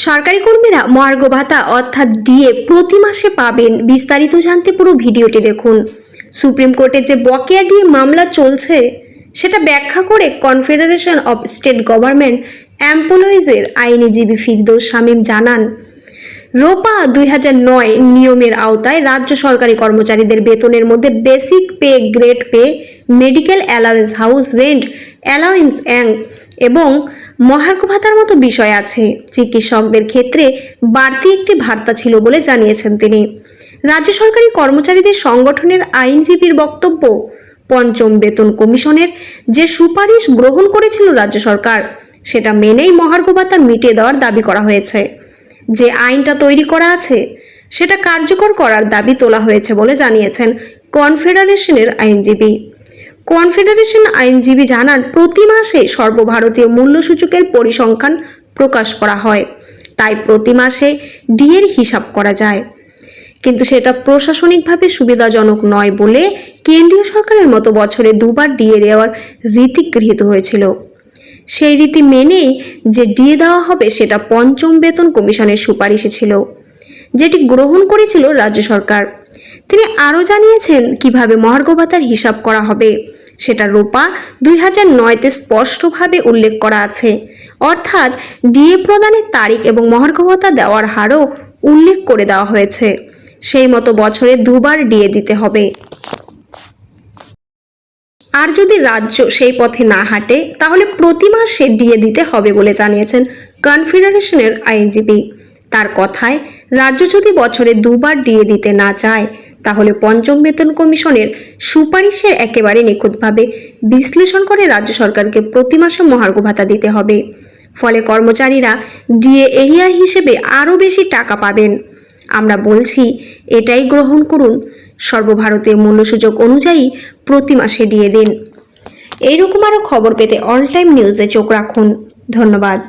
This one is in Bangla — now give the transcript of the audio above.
সরকারি কর্মীরা মহার্ঘ ভাতা অর্থাৎ ডিএ প্রতি মাসে পাবেন। বিস্তারিত জানতে পুরো ভিডিওটি দেখুন। সুপ্রিম কোর্টে যে বকেয়া ডিএ মামলা চলছে সেটা ব্যাখ্যা করে কনফেডারেশন অব স্টেট গভর্নমেন্ট এমপ্লয়িজের আইনজীবী ফিরদৌস শামীম জানান, রোপা 2009 নিয়মের আওতায় রাজ্য সরকারি কর্মচারীদের বেতনের মধ্যে basic pay, grade pay, medical allowance, house rent allowance এবং মহার্ঘ ভাতার মতো বিষয় আছে। চিকিৎসকদের ক্ষেত্রে বাড়তি একটি ভাতা ছিল বলে জানিয়েছেন তিনি। রাজ্য সরকারি কর্মচারীদের সংগঠনের আইনজীবীর বক্তব্য, পঞ্চম বেতন কমিশনের যে সুপারিশ গ্রহণ করেছিল রাজ্য সরকার সেটা মেনেই মহার্ঘ ভাতা মিটিয়ে দেওয়ার দাবি করা হয়েছে। যে আইনটা তৈরি করা আছে সেটা কার্যকর করার দাবি তোলা হয়েছে বলে জানিয়েছেন কনফেডারেশনের আইনজীবী। কনফেডারেশন আইনজীবী জানান, প্রতি মাসে সর্বভারতীয় মূল্যসূচকের পরিসংখ্যান প্রকাশ করা হয়, তাই প্রতি মাসে ডিএর হিসাব করা যায়, কিন্তু সেটা প্রশাসনিকভাবে সুবিধাজনক নয় বলে কেন্দ্রীয় সরকারের মতো বছরে দুবার ডিএ দেওয়ার রীতি গৃহীত হয়েছিল। সেই রীতি মেনেই যে ডিএ দেওয়া হবে সেটা পঞ্চম বেতন কমিশনের সুপারিশে ছিল, যেটি গ্রহণ করেছিল রাজ্য সরকার। তিনি আরও জানিয়েছেন কিভাবে মহার্ঘ ভাতার হিসাব করা হবে সেটা রোপা 2009-তে স্পষ্টভাবে উল্লেখ করা আছে, অর্থাৎ ডিএ প্রদানের তারিখ এবং মহার্ঘ ভাতা দেওয়ার হারও উল্লেখ করে দেওয়া হয়েছে। সেই মতো বছরে দুবার ডিএ দিতে হবে। আর যদি রাজ্য সেই পথে না হাঁটে তাহলে প্রতি মাসে ডিএ দিতে হবে বলে জানিয়েছেন কনফেডারেশনের আইনজীবী। তার কথায়, রাজ্য যদি বছরে দুবার ডিএ দিতে না চায় তাহলে পঞ্চম বেতন কমিশনের সুপারিশের একেবারে নিখুঁতভাবে বিশ্লেষণ করে রাজ্য সরকারকে প্রতি মাসে মহার্ঘ ভাতা দিতে হবে। ফলে কর্মচারীরা ডিএ এরিয়ার হিসেবে আরও বেশি টাকা পাবেন। আমরা বলছি, এটাই গ্রহণ করুন। সর্বভারতীয় মূল্যসূচক অনুযায়ী প্রতি মাসে ডিএ দিন। এইরকম আরও খবর পেতে অল টাইম নিউজে চোখ রাখুন। ধন্যবাদ।